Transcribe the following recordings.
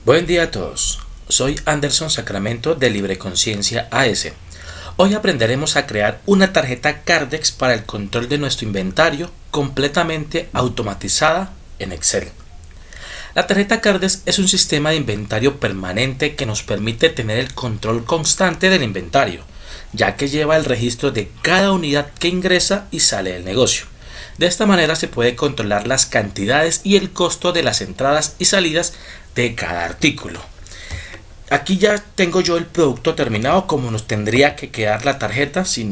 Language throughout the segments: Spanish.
Buen día a todos, soy Anderson Sacramento de Libre Conciencia AS. Hoy aprenderemos a crear una tarjeta Cardex para el control de nuestro inventario completamente automatizada en Excel. La tarjeta Cardex es un sistema de inventario permanente que nos permite tener el control constante del inventario, ya que lleva el registro de cada unidad que ingresa y sale del negocio. De esta manera se puede controlar las cantidades y el costo de las entradas y salidas de cada artículo. Aquí ya tengo yo el producto terminado como nos tendría que quedar la tarjeta si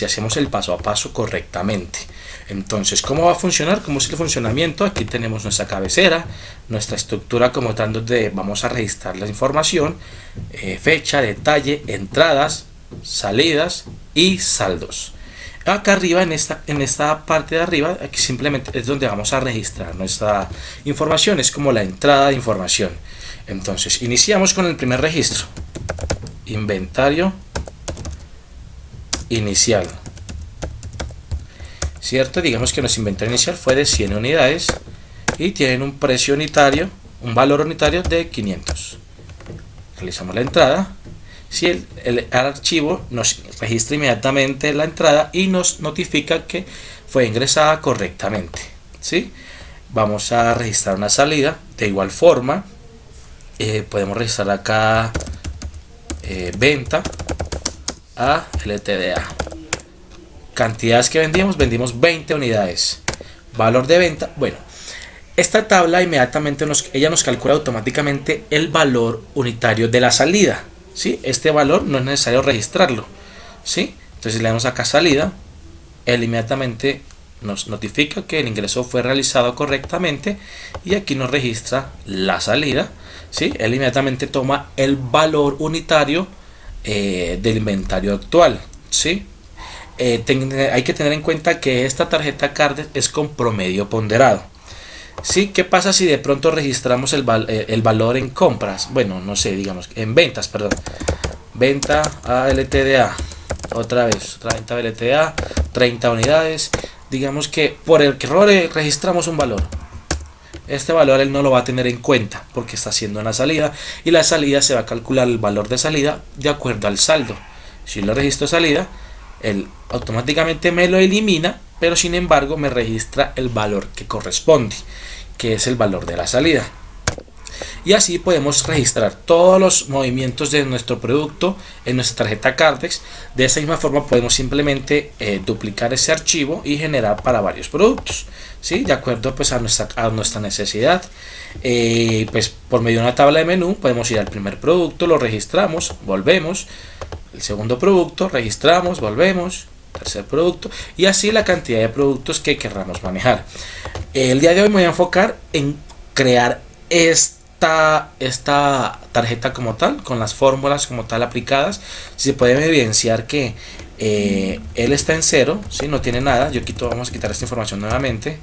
hacemos el paso a paso correctamente. Entonces, ¿cómo va a funcionar? ¿Cómo es el funcionamiento? Aquí tenemos nuestra cabecera, nuestra estructura como tal donde vamos a registrar la información, fecha, detalle, entradas, salidas y saldos. Acá arriba en esta parte de arriba, aquí simplemente es donde vamos a registrar nuestra información, es como la entrada de información. Entonces iniciamos con el primer registro, inventario inicial, cierto. Digamos que nuestro inventario inicial fue de 100 unidades y tienen un precio unitario, un valor unitario de 500. Realizamos la entrada. Si el archivo nos registra inmediatamente la entrada y nos notifica que fue ingresada correctamente, ¿sí? Vamos a registrar una salida. De igual forma, podemos registrar acá venta a LTDA. Cantidades que vendimos 20 unidades. Valor de venta, bueno, esta tabla inmediatamente ella nos calcula automáticamente el valor unitario de la salida. ¿Sí? Este valor no es necesario registrarlo, ¿sí? Entonces le damos acá salida, él inmediatamente nos notifica que el ingreso fue realizado correctamente y aquí nos registra la salida, ¿sí? Él inmediatamente toma el valor unitario del inventario actual, ¿sí? Hay que tener en cuenta que esta tarjeta Cardex es con promedio ponderado. ¿Sí? ¿Qué pasa si de pronto registramos el valor en compras? Bueno, no sé, digamos, en ventas, perdón. Venta a LTDA. Otra venta a LTDA, 30 unidades. Digamos que por el error registramos un valor. Este valor él no lo va a tener en cuenta porque está haciendo una salida. Y la salida se va a calcular el valor de salida de acuerdo al saldo. Si lo registro salida, él automáticamente me lo elimina, pero sin embargo me registra el valor que corresponde, que es el valor de la salida. Y así podemos registrar todos los movimientos de nuestro producto en nuestra tarjeta Cardex. De esa misma forma podemos simplemente duplicar ese archivo y generar para varios productos, ¿sí? De acuerdo pues a nuestra necesidad. Pues por medio de una tabla de menú podemos ir al primer producto, lo registramos, volvemos. El segundo producto, registramos, volvemos. Tercer producto y así la cantidad de productos que querramos manejar. El día de hoy me voy a enfocar en crear esta tarjeta como tal, con las fórmulas como tal aplicadas. Si se puede evidenciar que él está en cero, ¿sí? No tiene nada. Vamos a quitar esta información nuevamente,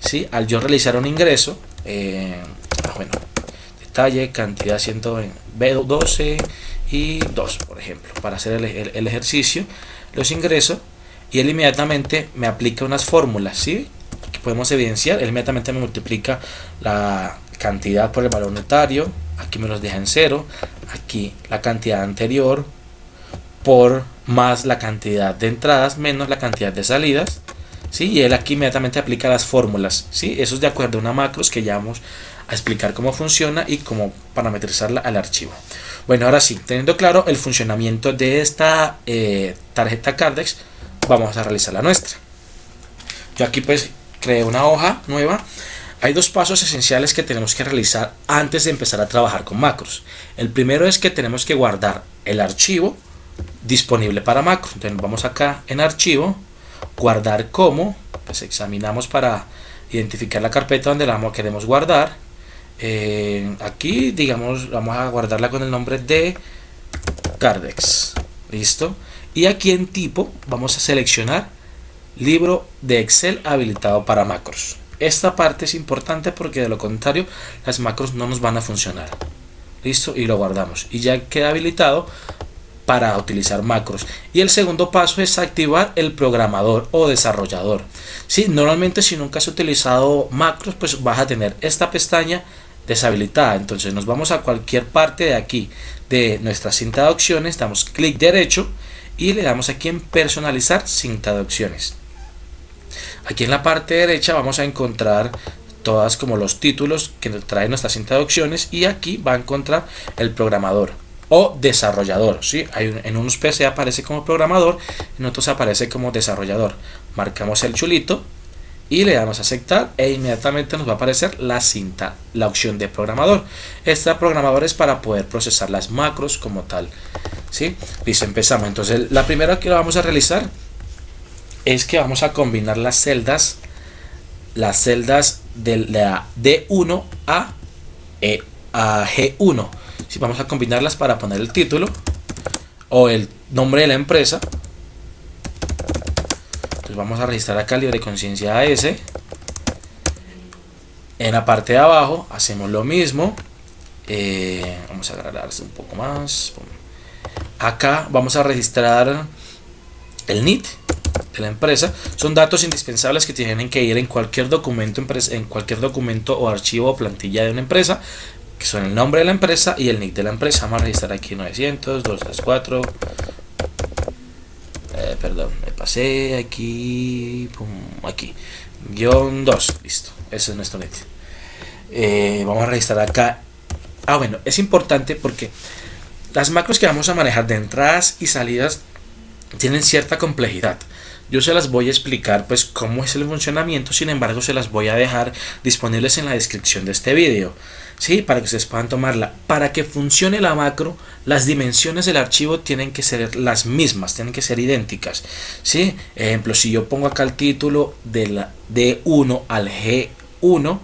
¿sí? Al yo realizar un ingreso, bueno, detalle, cantidad 112 y 2, por ejemplo, para hacer el ejercicio, los ingreso y él inmediatamente me aplica unas fórmulas, ¿sí? Que podemos evidenciar. Él inmediatamente me multiplica la cantidad por el valor unitario, aquí me los deja en cero, aquí la cantidad anterior por más la cantidad de entradas menos la cantidad de salidas, ¿sí? Y él aquí inmediatamente aplica las fórmulas, ¿sí? Eso es de acuerdo a una macros que ya vamos a explicar cómo funciona y cómo parametrizarla al archivo. Bueno, ahora sí, teniendo claro el funcionamiento de esta tarjeta Cardex, vamos a realizar la nuestra. Yo aquí pues creé una hoja nueva. Hay dos pasos esenciales que tenemos que realizar antes de empezar a trabajar con macros. El primero es que tenemos que guardar el archivo disponible para macros. Entonces vamos acá en archivo, guardar como, pues examinamos para identificar la carpeta donde la queremos guardar. Aquí digamos vamos a guardarla con el nombre de Cardex, listo. Y aquí en tipo vamos a seleccionar libro de Excel habilitado para macros. Esta parte es importante porque de lo contrario las macros no nos van a funcionar, listo, y lo guardamos y ya queda habilitado para utilizar macros. Y el segundo paso es activar el programador o desarrollador. ¿Sí? Normalmente si nunca has utilizado macros, pues vas a tener esta pestaña deshabilitada. Entonces nos vamos a cualquier parte de aquí de nuestra cinta de opciones, damos clic derecho y le damos aquí en personalizar cinta de opciones. Aquí en la parte derecha vamos a encontrar todas como los títulos que trae nuestra cinta de opciones, y aquí va a encontrar el programador o desarrollador, ¿sí? En unos PC aparece como programador, en otros aparece como desarrollador. Marcamos el chulito y le damos a aceptar e inmediatamente nos va a aparecer la cinta, la opción de programador. Esta programador es para poder procesar las macros como tal, ¿sí? Listo, empezamos. Entonces la primera que vamos a realizar es que vamos a combinar las celdas de la D1 a G1. Si vamos a combinarlas para poner el título o el nombre de la empresa. Entonces vamos a registrar acá libre conciencia AS. En la parte de abajo hacemos lo mismo. Vamos a agradarse un poco más. Acá vamos a registrar el NIT de la empresa. Son datos indispensables que tienen que ir en cualquier documento o archivo o plantilla de una empresa, que son el nombre de la empresa y el NIC de la empresa. Vamos a registrar aquí 900, 234, perdón, me pasé aquí, pum, aquí, guión 2, listo, ese es nuestro NIC. Vamos a registrar acá. Bueno, es importante porque las macros que vamos a manejar de entradas y salidas tienen cierta complejidad. Yo se las voy a explicar pues cómo es el funcionamiento, sin embargo se las voy a dejar disponibles en la descripción de este vídeo, ¿sí? Para que ustedes puedan tomarla. Para que funcione la macro, las dimensiones del archivo tienen que ser las mismas, tienen que ser idénticas, ¿sí? Ejemplo, si yo pongo acá el título de la D1 al G1,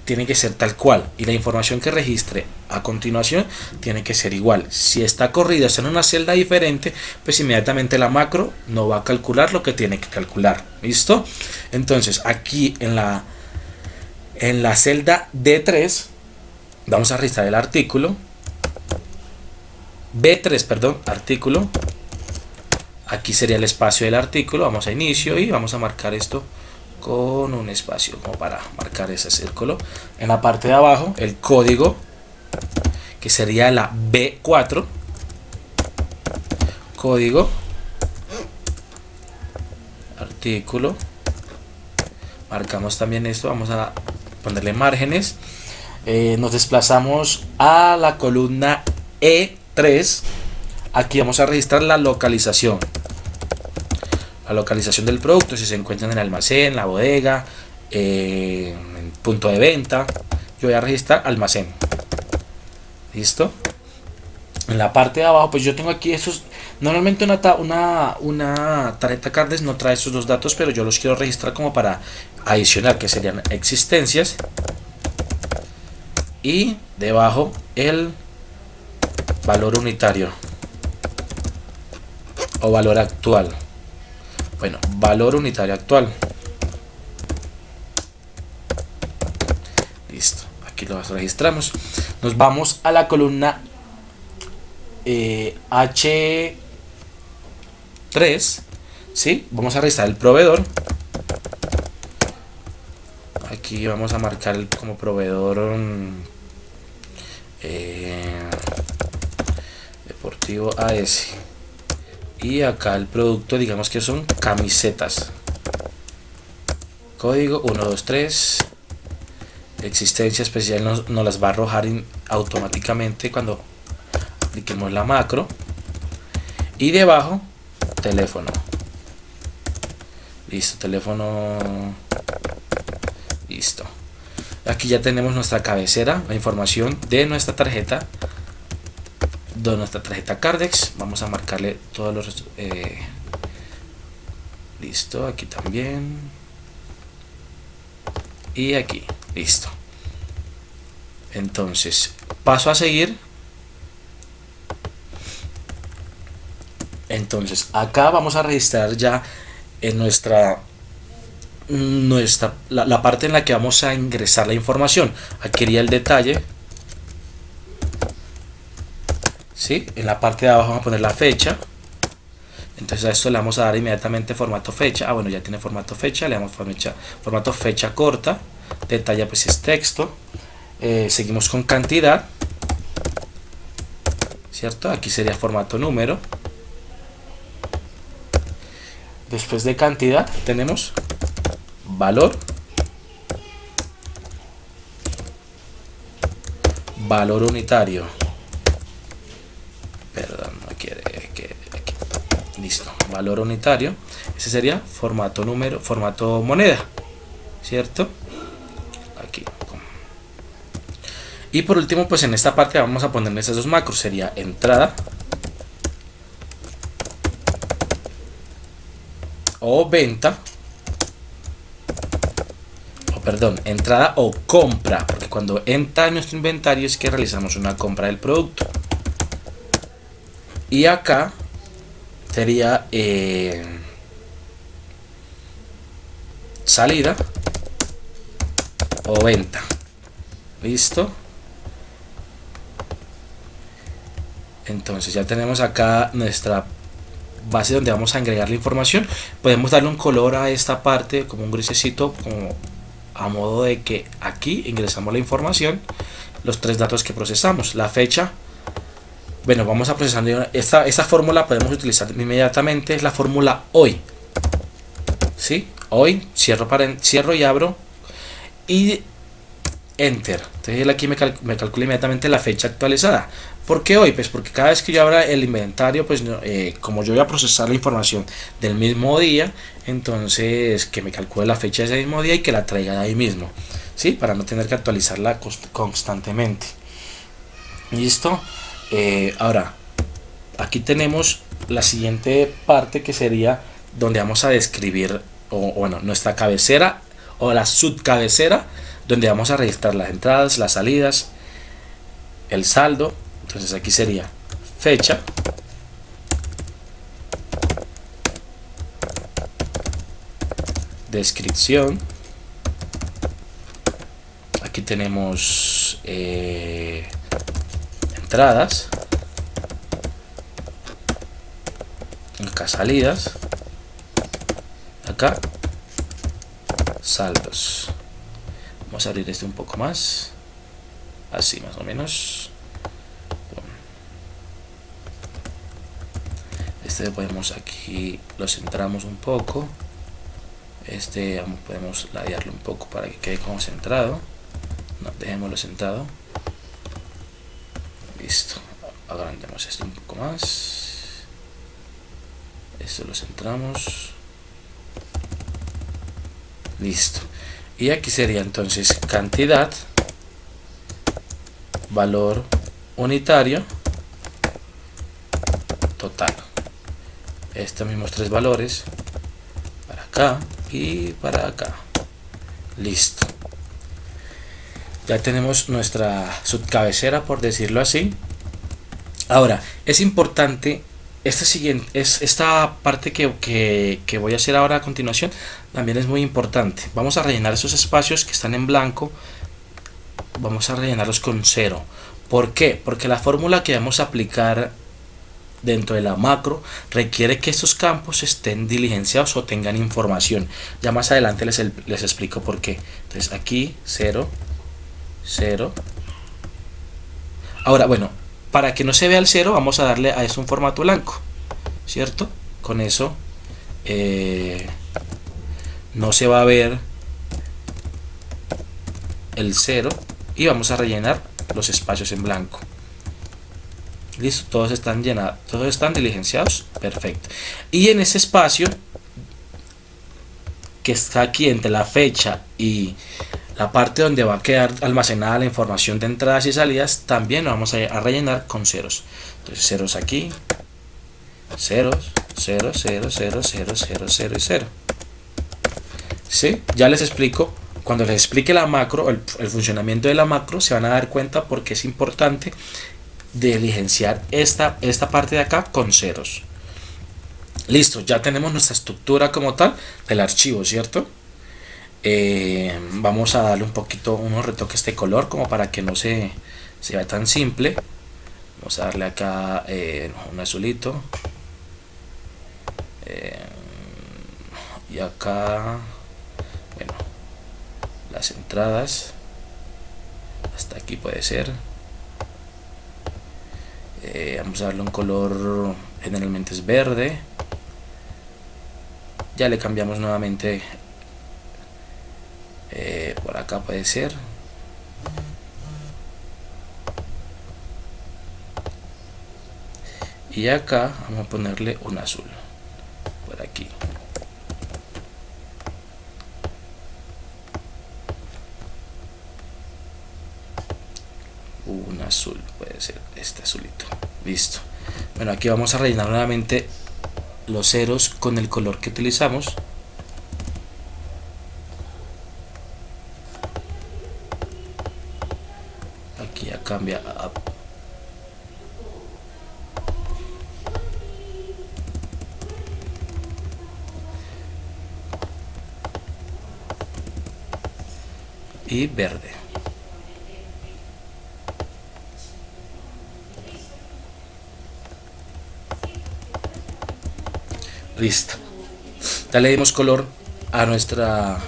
tiene que ser tal cual, y la información que registre a continuación tiene que ser igual. Si está corrida, está en una celda diferente, pues inmediatamente la macro no va a calcular lo que tiene que calcular. ¿Listo? Entonces aquí en la celda D3 vamos a registrar el artículo B3, perdón, artículo. Aquí sería el espacio del artículo. Vamos a inicio y vamos a marcar esto con un espacio como para marcar ese círculo. En la parte de abajo el código, que sería la B4, código, artículo. Marcamos también esto, vamos a ponerle márgenes. Nos desplazamos a la columna E3. Aquí vamos a registrar la localización del producto, si se encuentra en el almacén, la bodega, en punto de venta. Yo voy a registrar almacén. Listo. En la parte de abajo pues yo tengo aquí esos. Normalmente una tarjeta Cardex no trae esos dos datos, pero yo los quiero registrar como para adicionar, que serían existencias, y debajo el valor unitario o valor actual. Bueno, valor unitario actual. Listo, aquí lo registramos. Nos vamos a la columna H3, ¿sí? Vamos a registrar el proveedor. Aquí vamos a marcar como proveedor Deportivo AS. Y acá el producto, digamos que son camisetas. Código 123. Existencia especial nos las va a arrojar automáticamente cuando apliquemos la macro. Y debajo, teléfono. Listo, teléfono. Listo. Aquí ya tenemos nuestra cabecera, la información de nuestra tarjeta. Cardex. Vamos a marcarle todos los listo, aquí también y aquí, listo. Entonces paso a seguir. Entonces acá vamos a registrar ya en la parte en la que vamos a ingresar la información. Aquí iría el detalle. ¿Sí? En la parte de abajo vamos a poner la fecha. Entonces a esto le vamos a dar inmediatamente formato fecha. Bueno, ya tiene formato fecha. Le damos formato fecha corta. Detalle pues es texto. Seguimos con cantidad, ¿cierto? Aquí sería formato número. Después de cantidad tenemos valor, valor unitario, perdón, no quiere aquí. Listo, valor unitario, ese sería formato número, formato moneda, ¿cierto? Aquí. Y por último, pues en esta parte vamos a poner esas dos macros, sería entrada o venta, o perdón, entrada o compra, porque cuando entra en nuestro inventario es que realizamos una compra del producto. Y acá sería salida o venta. Listo. Entonces ya tenemos acá nuestra base donde vamos a agregar la información. Podemos darle un color a esta parte como un grisecito, como a modo de que aquí ingresamos la información, los tres datos que procesamos, la fecha. Bueno, vamos a procesar esta fórmula, podemos utilizar inmediatamente, es la fórmula hoy. ¿Sí? Hoy, cierro y abro y enter. Entonces aquí me calcula inmediatamente la fecha actualizada. ¿Por qué hoy? Pues porque cada vez que yo abra el inventario, pues como yo voy a procesar la información del mismo día, entonces que me calcule la fecha de ese mismo día y que la traiga de ahí mismo, ¿sí? Para no tener que actualizarla constantemente. ¿Listo? Ahora, aquí tenemos la siguiente parte que sería donde vamos a describir, o bueno, nuestra cabecera o la subcabecera, donde vamos a registrar las entradas, las salidas, el saldo. Entonces aquí sería fecha, descripción, aquí tenemos entradas, acá salidas, acá saldos. Vamos a abrir este un poco más, así más o menos. Este podemos aquí, lo centramos un poco. Este podemos ladearlo un poco para que quede como centrado. No, dejémoslo centrado. Listo. Agrandemos esto un poco más. Esto lo centramos. Listo. Y aquí sería entonces cantidad, valor unitario, total. Estos mismos tres valores para acá y para acá. Listo. Ya tenemos nuestra subcabecera, por decirlo así. Ahora, es importante esta parte que voy a hacer ahora a continuación, también es muy importante. Vamos a rellenar esos espacios que están en blanco, vamos a rellenarlos con 0. ¿Por qué? Porque la fórmula que vamos a aplicar dentro de la macro requiere que estos campos estén diligenciados o tengan información. Ya más adelante les explico por qué. Entonces aquí 0, 0. Ahora, bueno, para que no se vea el 0, vamos a darle a eso un formato blanco, ¿cierto? Con eso no se va a ver el 0 y vamos a rellenar los espacios en blanco. Listo, todos están llenados, todos están diligenciados, perfecto. Y en ese espacio que está aquí entre la fecha y la parte donde va a quedar almacenada la información de entradas y salidas, también lo vamos a rellenar con ceros. Entonces ceros aquí, ceros, 0, 0, 0, 0, 0, 0 y 0. ¿Sí? Ya les explico. Cuando les explique la macro, el funcionamiento de la macro, se van a dar cuenta porque es importante diligenciar esta parte de acá con ceros. Listo, ya tenemos nuestra estructura como tal del archivo, ¿cierto? Vamos a darle un poquito unos retoques de color como para que no se vea tan simple. Vamos a darle acá un azulito, y acá, bueno, las entradas hasta aquí puede ser. Vamos a darle un color, generalmente es verde. Ya le cambiamos nuevamente, por acá puede ser. Y acá vamos a ponerle un azul por aquí. Un azul puede ser este azulito. Listo. Bueno, aquí vamos a rellenar nuevamente los ceros con el color que utilizamos. Aquí ya cambia a y verde. Listo. Ya le dimos color a nuestro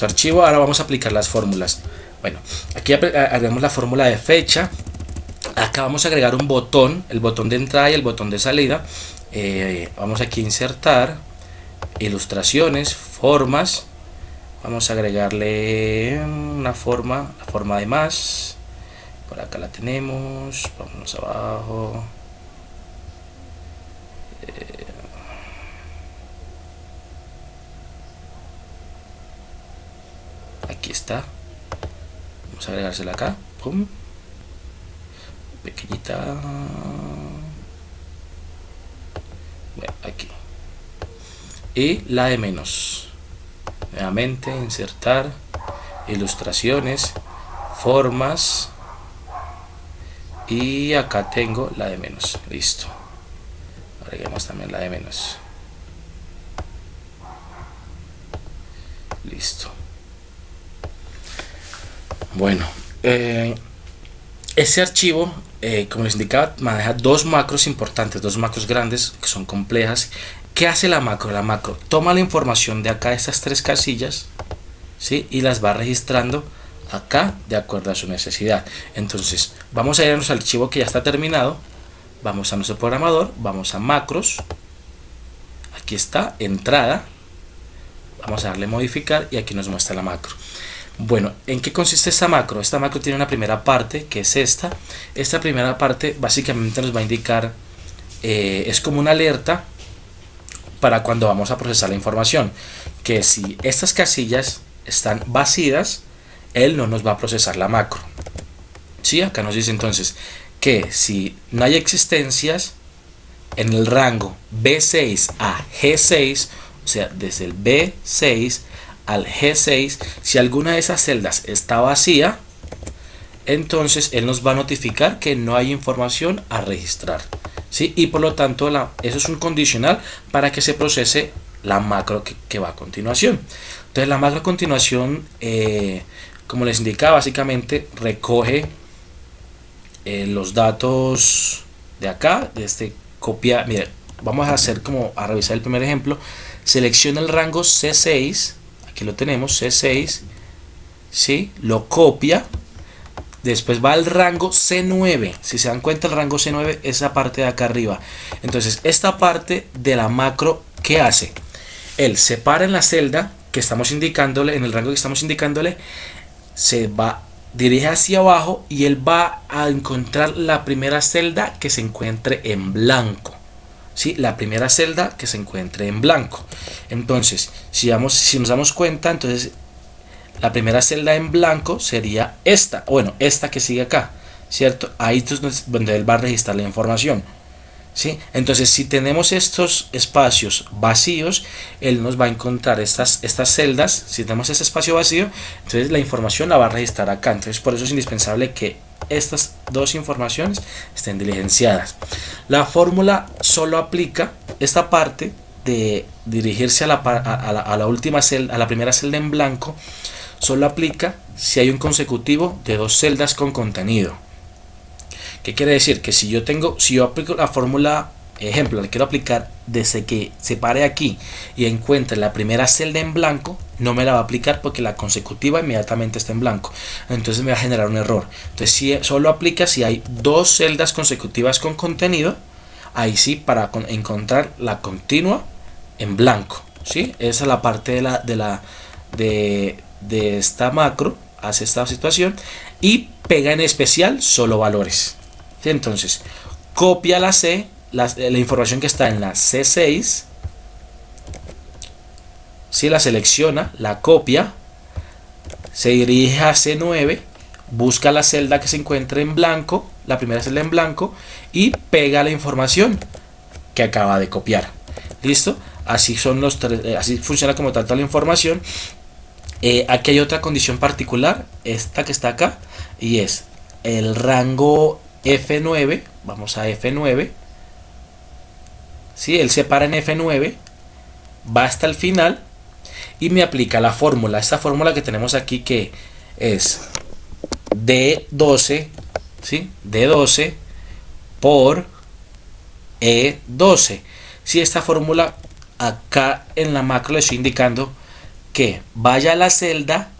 archivo. Ahora vamos a aplicar las fórmulas. Bueno, aquí agregamos la fórmula de fecha. Acá vamos a agregar un botón, el botón de entrada y el botón de salida. Vamos aquí a insertar, ilustraciones, formas. Vamos a agregarle una forma, la forma de más. Por acá la tenemos. Vámonos abajo. Aquí está. Vamos a agregársela acá. Pum. Pequeñita. Bueno, aquí. Y la de menos. Nuevamente insertar, ilustraciones, formas, y acá tengo la de menos. Listo. Agreguemos también la de menos. Listo. Bueno, ese archivo, como les indicaba, maneja dos macros importantes, dos macros grandes que son complejas. ¿Qué hace la macro? La macro toma la información de acá, de estas tres casillas, ¿sí? Y las va registrando acá de acuerdo a su necesidad. Entonces vamos a ir a nuestro archivo que ya está terminado. Vamos a nuestro programador, vamos a macros. Aquí está, entrada. Vamos a darle modificar y aquí nos muestra la macro. Bueno, ¿en qué consiste esta macro? Esta macro tiene una primera parte que es esta. Esta primera parte básicamente nos va a indicar, es como una alerta para cuando vamos a procesar la información, que si estas casillas están vacías, él no nos va a procesar la macro. ¿Sí? Acá nos dice entonces que si no hay existencias en el rango B6 a G6, o sea, desde el B6 al G6, si alguna de esas celdas está vacía, entonces él nos va a notificar que no hay información a registrar. ¿Sí? Y por lo tanto eso es un condicional para que se procese la macro que va a continuación. Entonces la macro a continuación, como les indicaba, básicamente recoge los datos de acá, de este copia. Mira, vamos a hacer como a revisar el primer ejemplo. Selecciona el rango C6, aquí lo tenemos, C6, ¿sí? Lo copia. Después va al rango C9. Si se dan cuenta, el rango C9 es esa parte de acá arriba. Entonces esta parte de la macro, ¿qué hace? Él separa en la celda que estamos indicándole, en el rango que estamos indicándole, dirige hacia abajo y él va a encontrar la primera celda que se encuentre en blanco. ¿Sí? La primera celda que se encuentre en blanco. Entonces, si nos damos cuenta, entonces la primera celda en blanco sería esta, bueno, esta que sigue acá, ¿cierto? Ahí es donde él va a registrar la información, ¿sí? Entonces, si tenemos estos espacios vacíos, él nos va a encontrar estas celdas. Si tenemos este espacio vacío, entonces la información la va a registrar acá. Entonces, por eso es indispensable que estas dos informaciones estén diligenciadas. La fórmula solo aplica esta parte de dirigirse a la última celda, a la primera celda en blanco. Solo aplica si hay un consecutivo de dos celdas con contenido. ¿Qué quiere decir? Que si yo aplico la fórmula ejemplo, le quiero aplicar desde que se pare aquí y encuentre la primera celda en blanco, no me la va a aplicar porque la consecutiva inmediatamente está en blanco, entonces me va a generar un error. Entonces si solo aplica si hay dos celdas consecutivas con contenido, ahí sí, para encontrar la continua en blanco, ¿sí? Esa es la parte de esta macro, hace esta situación y pega en especial solo valores, ¿sí? Entonces copia la información que está en la C6, ¿sí? La selecciona, la copia, se dirige a C9, busca la celda que se encuentre en blanco, la primera celda en blanco, y pega la información que acaba de copiar. ¿Listo? Así son los tres, así funciona como tal toda la información. Aquí hay otra condición particular, esta que está acá, y es el rango F9. Vamos a F9. ¿Sí? Él se para en F9, va hasta el final y me aplica la fórmula. Esta fórmula que tenemos aquí, que es D12, ¿sí? D12 por E12. Si esta fórmula acá en la macro le estoy indicando que vaya a la celda,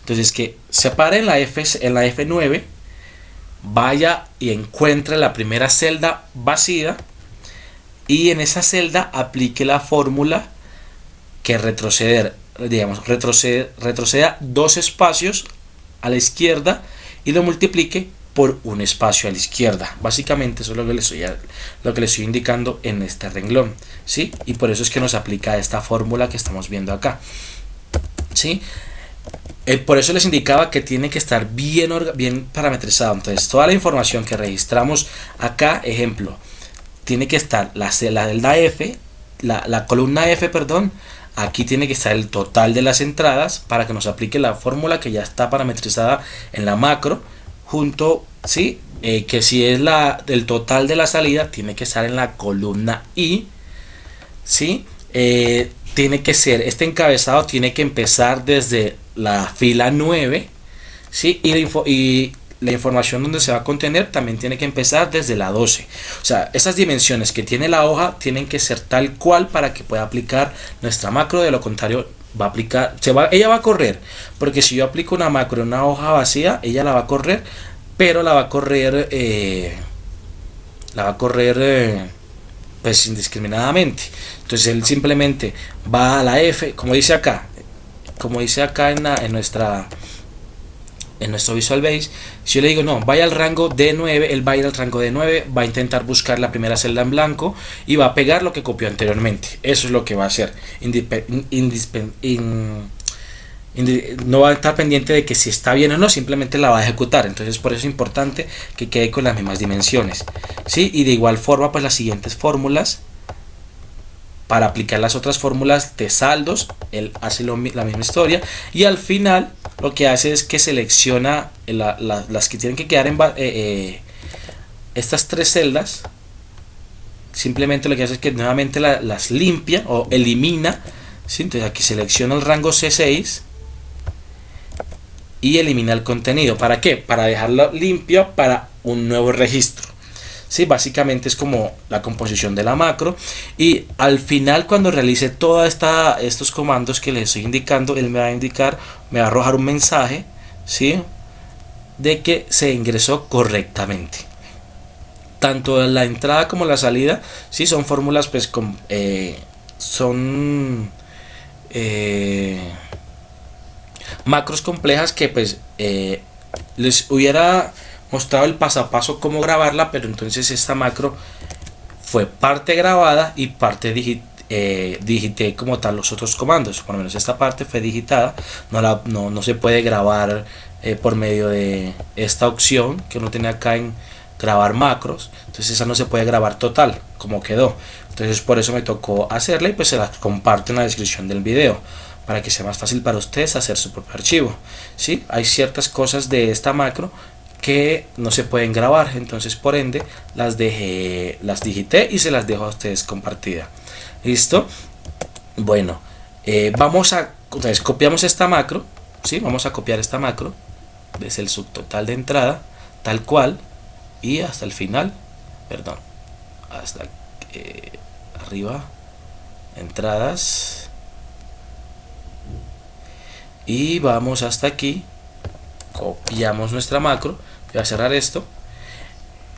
entonces que se pare en la F9, vaya y encuentre la primera celda vacía y en esa celda aplique la fórmula que retroceda 2 espacios a la izquierda y lo multiplique por un espacio a la izquierda. Básicamente eso es lo que le estoy indicando en este renglón, ¿sí? Y por eso es que nos aplica esta fórmula que estamos viendo acá, ¿sí? Por eso les indicaba que tiene que estar bien parametrizado. Entonces toda la información que registramos acá, ejemplo, tiene que estar la celda F, la columna F, perdón. Aquí tiene que estar el total de las entradas para que nos aplique la fórmula que ya está parametrizada en la macro, junto, ¿sí? Que si es el total de la salida, tiene que estar en la columna I, ¿sí? Tiene que ser, este encabezado tiene que empezar desde la fila 9, ¿sí? Y la información donde se va a contener también tiene que empezar desde la 12. O sea, esas dimensiones que tiene la hoja tienen que ser tal cual para que pueda aplicar nuestra macro. De lo contrario va a aplicar, ella va a correr, porque si yo aplico una macro en una hoja vacía, ella la va a correr, pero la va a correr pues indiscriminadamente. Entonces él simplemente va a la F, como dice acá en nuestro Visual Basic. Si yo le digo no, vaya al rango D9, él va a ir al rango D9, va a intentar buscar la primera celda en blanco y va a pegar lo que copió anteriormente. Eso es lo que va a hacer. No va a estar pendiente de que si está bien o no, simplemente la va a ejecutar. Entonces por eso es importante que quede con las mismas dimensiones, ¿sí? Y de igual forma pues las siguientes fórmulas, para aplicar las otras fórmulas de saldos, él hace la misma historia, y al final lo que hace es que selecciona las que tienen que quedar en estas tres celdas. Simplemente lo que hace es que nuevamente las limpia o elimina, ¿sí? Entonces aquí selecciona el rango C6 y elimina el contenido. ¿Para qué? Para dejarlo limpio para un nuevo registro. Sí, básicamente es como la composición de la macro, y al final cuando realice todos estos comandos que les estoy indicando, él me va a arrojar un mensaje, ¿sí? De que se ingresó correctamente. Tanto la entrada como la salida, ¿sí? Son fórmulas pues son macros complejas que pues les hubiera mostrado el paso a paso cómo grabarla, pero entonces esta macro fue parte grabada y parte digité como tal los otros comandos. Por lo menos esta parte fue digitada, no se puede grabar por medio de esta opción que uno tiene acá en grabar macros. Entonces esa no se puede grabar total como quedó. Entonces por eso me tocó hacerla, y pues se la comparto en la descripción del video para que sea más fácil para ustedes hacer su propio archivo, ¿sí? Hay ciertas cosas de esta macro que no se pueden grabar, entonces por ende las digité y se las dejo a ustedes compartida. ¿Listo? Bueno, entonces copiamos esta macro, ¿sí? Vamos a copiar esta macro desde el subtotal de entrada tal cual y hasta el final, perdón, hasta arriba, entradas, y vamos hasta aquí, copiamos nuestra macro. Voy a cerrar esto.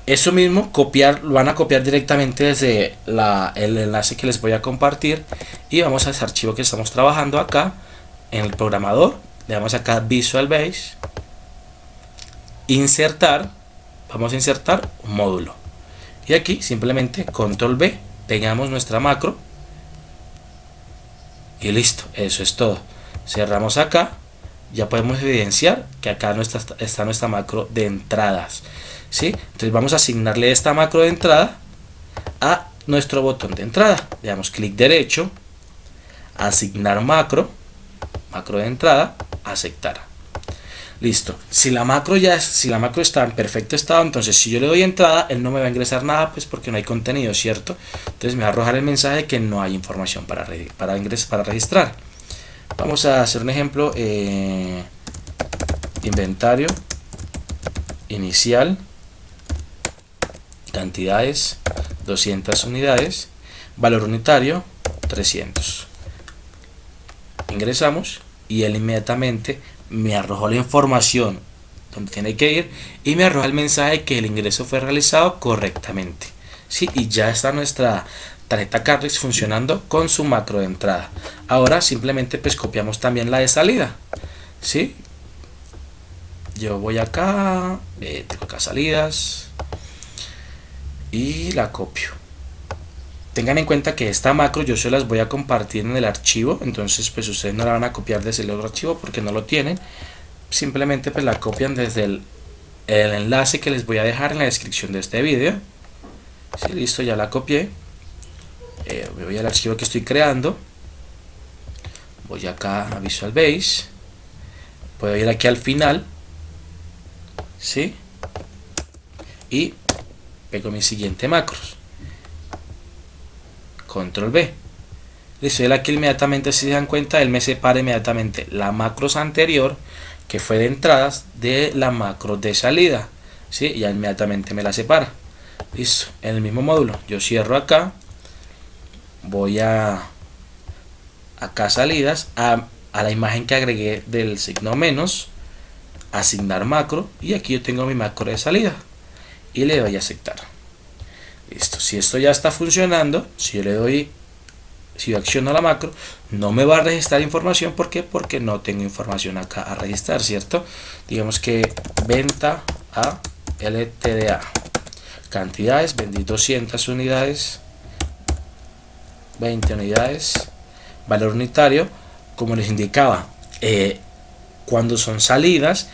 Eso mismo lo van a copiar directamente desde el enlace que les voy a compartir, y vamos a ese archivo que estamos trabajando acá en el programador. Le damos acá Visual Basic, insertar, vamos a insertar un módulo, y aquí simplemente control V, pegamos nuestra macro y listo. Eso es todo. Cerramos acá. Ya podemos evidenciar que acá está nuestra macro de entradas, ¿sí? Entonces vamos a asignarle esta macro de entrada a nuestro botón de entrada. Le damos clic derecho, asignar macro, macro de entrada, aceptar. Listo. Si la macro está en perfecto estado, entonces si yo le doy entrada, él no me va a ingresar nada, pues porque no hay contenido, ¿cierto? Entonces me va a arrojar el mensaje de que no hay información para registrar. Vamos a hacer un ejemplo. Inventario inicial, cantidades 200 unidades, valor unitario 300. Ingresamos y él inmediatamente me arrojó la información donde tiene que ir y me arroja el mensaje de que el ingreso fue realizado correctamente, ¿sí? Y ya está nuestra tarjeta Cardex funcionando con su macro de entrada. Ahora simplemente pues copiamos también la de salida, ¿sí? Yo voy acá, tengo acá salidas y la copio. Tengan en cuenta que esta macro yo se las voy a compartir en el archivo, entonces pues ustedes no la van a copiar desde el otro archivo porque no lo tienen. Simplemente pues la copian desde el enlace que les voy a dejar en la descripción de este video. Sí, listo, ya la copié. Voy al archivo que estoy creando, voy acá a Visual Basic, puedo ir aquí al final, ¿sí? Y pego mi siguiente macros, control V. Listo, y aquí inmediatamente, si se dan cuenta, él me separa inmediatamente la macros anterior, que fue de entradas, de la macro de salida, ¿sí? Y ya inmediatamente me la separa. Listo, en el mismo módulo yo cierro acá, voy a acá salidas, a la imagen que agregué del signo menos, asignar macro, y aquí yo tengo mi macro de salida y le doy a aceptar. Listo. Si esto ya está funcionando, si yo acciono la macro, no me va a registrar información. ¿Por qué? Porque no tengo información acá a registrar, ¿cierto? Digamos que venta a LTDA, cantidades, vendí 200 unidades, 20 unidades, valor unitario, como les indicaba, cuando son salidas,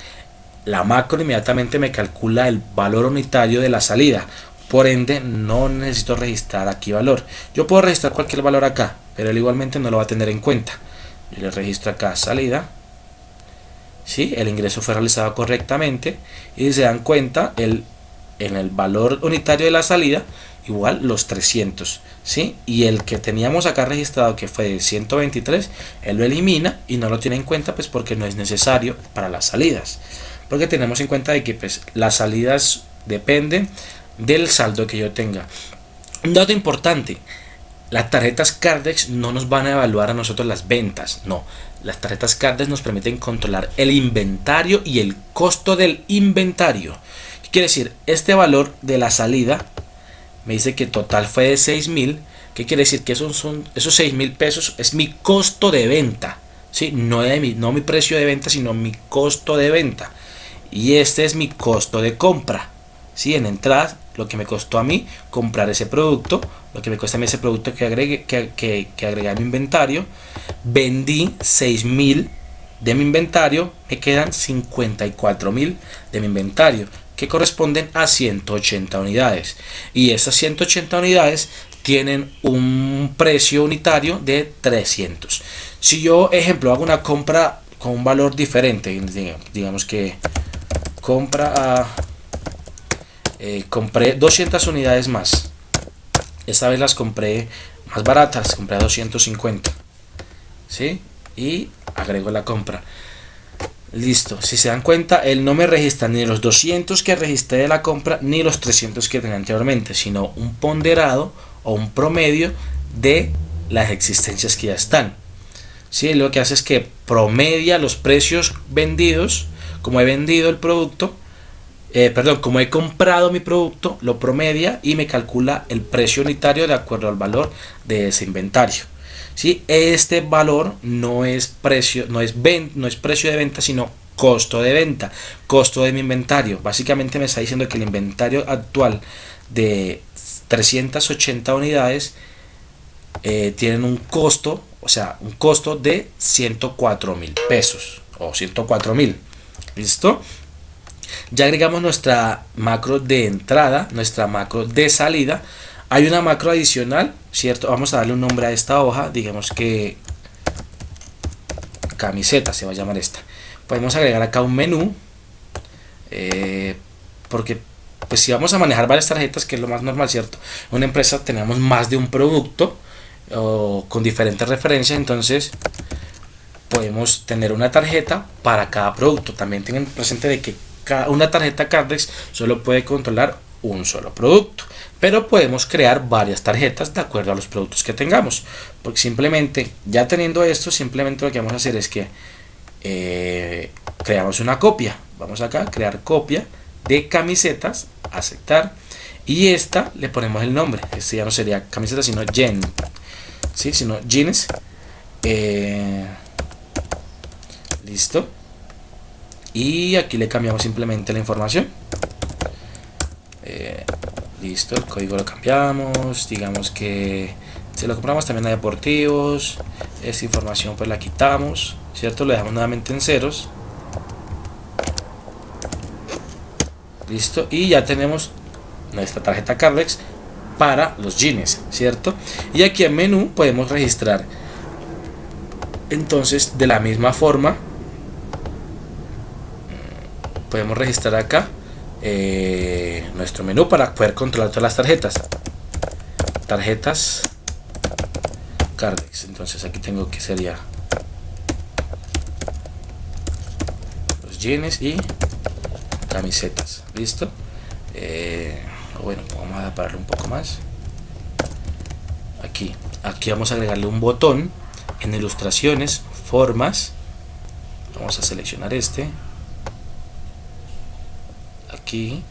la macro inmediatamente me calcula el valor unitario de la salida, por ende no necesito registrar aquí valor. Yo puedo registrar cualquier valor acá, pero él igualmente no lo va a tener en cuenta. Yo le registro acá salida, ¿sí? El ingreso fue realizado correctamente, y si se dan cuenta, en el valor unitario de la salida igual los 300, ¿sí? Y el que teníamos acá registrado, que fue de 123, él lo elimina y no lo tiene en cuenta, pues porque no es necesario para las salidas, porque tenemos en cuenta de que pues las salidas dependen del saldo que yo tenga. Un dato importante: las tarjetas Cardex no nos van a evaluar a nosotros las ventas, no. Las tarjetas Cardex nos permiten controlar el inventario y el costo del inventario. ¿Qué quiere decir? Este valor de la salida me dice que total fue de 6.000. ¿Qué quiere decir? Que esos 6.000 pesos es mi costo de venta, ¿sí? No mi precio de venta, sino mi costo de venta. Y este es mi costo de compra, ¿sí? En entradas, lo que me costó a mí comprar ese producto, lo que me cuesta a mí ese producto que agregué a mi inventario. Vendí 6.000 de mi inventario, me quedan 54.000 de mi inventario, que corresponden a 180 unidades, y esas 180 unidades tienen un precio unitario de 300. Si yo, ejemplo, hago una compra con un valor diferente, digamos que compré 200 unidades más, esta vez las compré más baratas, las compré a 250, ¿sí? Y agrego la compra. Listo, si se dan cuenta, él no me registra ni los 200 que registré de la compra ni los 300 que tenía anteriormente, sino un ponderado o un promedio de las existencias que ya están. ¿Sí? Lo que hace es que promedia los precios vendidos, como he vendido el producto, como he comprado mi producto, lo promedia y me calcula el precio unitario de acuerdo al valor de ese inventario. ¿Sí? Este valor no es precio, no es precio de venta, sino costo de venta, costo de mi inventario. Básicamente me está diciendo que el inventario actual de 380 unidades tienen un costo, o sea, un costo de 104.000 pesos o 104.000. ¿Listo? Ya agregamos nuestra macro de entrada, nuestra macro de salida. Hay una macro adicional, ¿cierto? Vamos a darle un nombre a esta hoja, digamos que camiseta se va a llamar esta. Podemos agregar acá un menú, porque pues si vamos a manejar varias tarjetas, que es lo más normal, ¿cierto? En una empresa tenemos más de un producto o con diferentes referencias, entonces podemos tener una tarjeta para cada producto. También tengan presente de que una tarjeta Cardex solo puede controlar un solo producto, pero podemos crear varias tarjetas de acuerdo a los productos que tengamos, porque simplemente ya teniendo esto, simplemente lo que vamos a hacer es que creamos una copia. Vamos acá, crear copia de camisetas, aceptar, y esta le ponemos el nombre. Este ya no sería camiseta sino jeans, ¿sí? Sino jeans. Listo, y aquí le cambiamos simplemente la información. Listo, el código lo cambiamos, digamos que si lo compramos también a deportivos. Esta información pues la quitamos, ¿cierto? Lo dejamos nuevamente en ceros. Listo, y ya tenemos nuestra tarjeta Cardex para los jeans, ¿cierto? Y aquí en menú podemos registrar entonces de la misma forma. Podemos registrar acá nuestro menú para poder controlar todas las tarjetas Cardex. Entonces aquí tengo que sería los jeans y camisetas. Listo. Bueno, vamos a pararlo un poco más. Aquí vamos a agregarle un botón en ilustraciones, formas. Vamos a seleccionar este. Aquí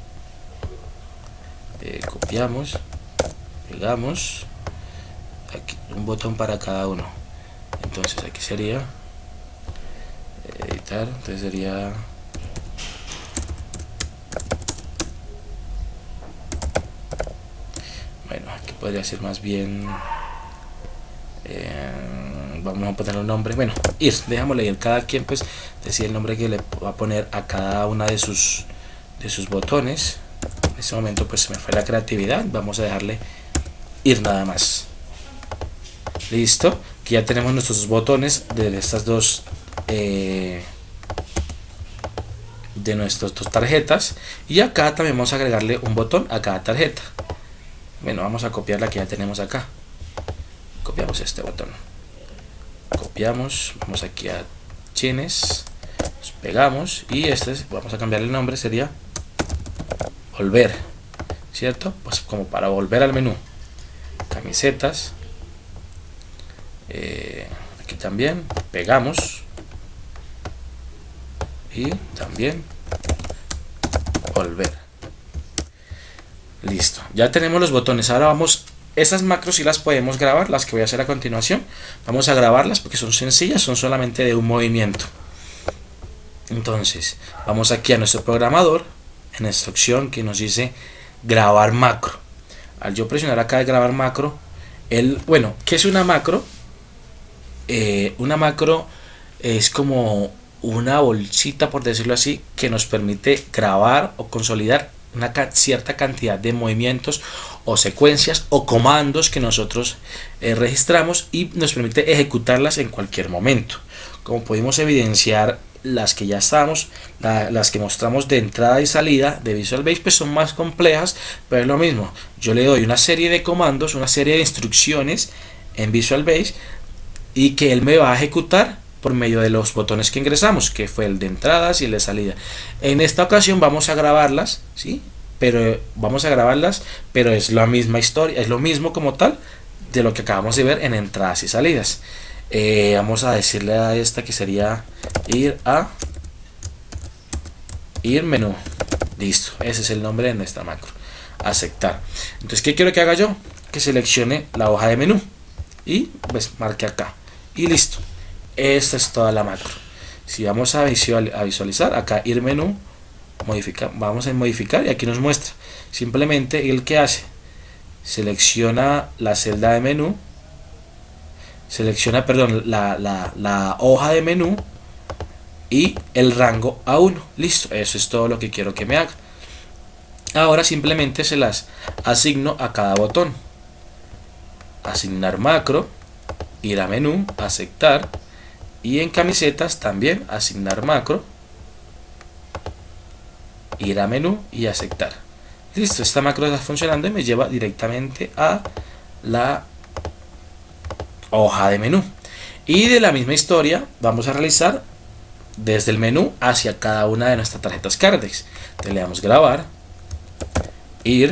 copiamos, pegamos, aquí un botón para cada uno. Entonces aquí sería editar, entonces sería bueno, aquí podría ser más bien vamos a poner un nombre, bueno, dejámosle ir, cada quien pues decide el nombre que le va a poner a cada una de sus botones. En este momento pues se me fue la creatividad, vamos a dejarle ir nada más. Listo, aquí ya tenemos nuestros botones de estas dos de nuestras dos tarjetas, y acá también vamos a agregarle un botón a cada tarjeta. Bueno, vamos a copiar la que ya tenemos acá. Copiamos este botón, copiamos, vamos aquí a jeans, pegamos, y vamos a cambiar el nombre, sería volver, ¿cierto? Pues como para volver al menú. Camisetas, aquí también pegamos y también volver. Listo, ya tenemos los botones. Ahora vamos, esas macros sí las podemos grabar, las que voy a hacer a continuación. Vamos a grabarlas porque son sencillas, son solamente de un movimiento. Entonces vamos aquí a nuestro programador, en esta opción que nos dice grabar macro. Al yo presionar acá de grabar macro, bueno, ¿qué es una macro? Una macro es como una bolsita, por decirlo así, que nos permite grabar o consolidar una cierta cantidad de movimientos o secuencias o comandos que nosotros registramos, y nos permite ejecutarlas en cualquier momento. Como pudimos evidenciar, las que ya estamos, las que mostramos de entrada y salida de Visual Basic, pues son más complejas, pero es lo mismo. Yo le doy una serie de comandos, una serie de instrucciones en Visual Basic, y que él me va a ejecutar por medio de los botones que ingresamos, que fue el de entradas y el de salida. En esta ocasión vamos a grabarlas, ¿sí? Pero vamos a grabarlas, pero es la misma historia, es lo mismo como tal de lo que acabamos de ver en entradas y salidas. Vamos a decirle a esta que sería ir menú. Listo, ese es el nombre de nuestra macro. Aceptar. Entonces, ¿qué quiero que haga yo? Que seleccione la hoja de menú y pues marque acá y listo. Esta es toda la macro. Si vamos a visualizar acá, ir menú, modificar, vamos a modificar y aquí nos muestra. Simplemente el que hace, selecciona la celda de menú, selecciona, perdón, la hoja de menú y el rango A1. Listo, eso es todo lo que quiero que me haga. Ahora simplemente se las asigno a cada botón. Asignar macro, ir a menú, aceptar, y en camisetas también asignar macro, ir a menú y aceptar. Listo, esta macro está funcionando y me lleva directamente a la hoja de menú. Y de la misma historia vamos a realizar desde el menú hacia cada una de nuestras tarjetas Cardex. Entonces le damos grabar, ir,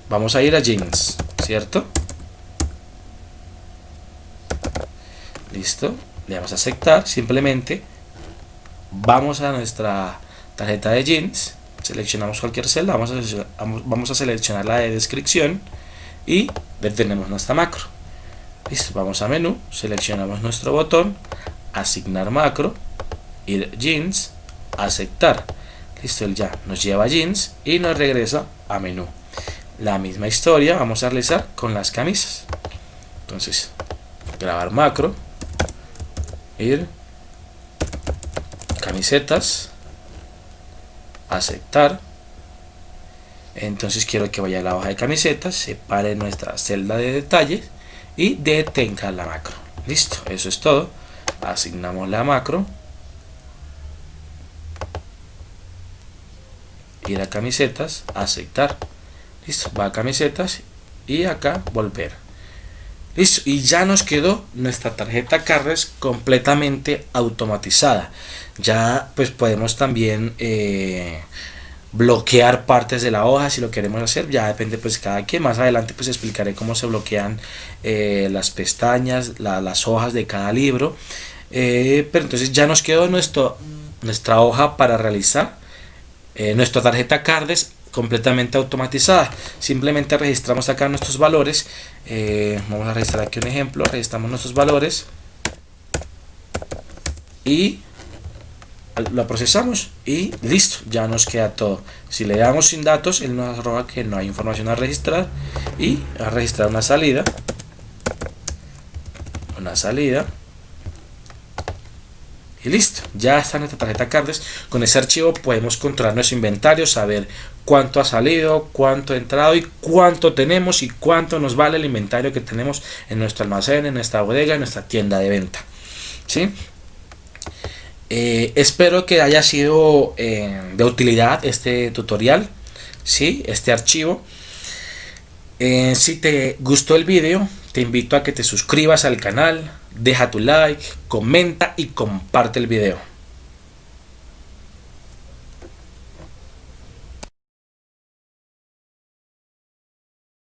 vamos a ir a jeans, ¿cierto? Listo, le damos a aceptar, simplemente vamos a nuestra tarjeta de jeans, seleccionamos cualquier celda, vamos a seleccionar la de descripción y detenemos nuestra macro. Listo, vamos a menú, seleccionamos nuestro botón, asignar macro, ir jeans, aceptar. Listo, él ya nos lleva a jeans y nos regresa a menú. La misma historia vamos a realizar con las camisas. Entonces, grabar macro, ir, camisetas, aceptar. Entonces quiero que vaya a la hoja de camisetas, separe nuestra celda de detalles y detenga la macro. Listo, eso es todo. Asignamos la macro, ir a camisetas, aceptar. Listo, va a camisetas y acá volver. Listo, y ya nos quedó nuestra tarjeta Cardex completamente automatizada. Ya pues podemos también bloquear partes de la hoja si lo queremos hacer. Ya depende pues cada quien. Más adelante pues explicaré cómo se bloquean las pestañas, las hojas de cada libro. Pero entonces ya nos quedó nuestra hoja para realizar nuestra tarjeta Cardex completamente automatizada. Simplemente registramos acá nuestros valores. Vamos a registrar aquí un ejemplo. Registramos nuestros valores y lo procesamos y listo, ya nos queda todo. Si le damos sin datos, él nos arroja que no hay información a registrar y a registrar una salida, y listo, ya está nuestra tarjeta Cardex. Con ese archivo podemos controlar nuestro inventario, saber cuánto ha salido, cuánto ha entrado y cuánto tenemos y cuánto nos vale el inventario que tenemos en nuestro almacén, en nuestra bodega, en nuestra tienda de venta. ¿Sí? Espero que haya sido de utilidad este tutorial, ¿sí? Este archivo. Si te gustó el video, te invito a que te suscribas al canal, deja tu like, comenta y comparte el video.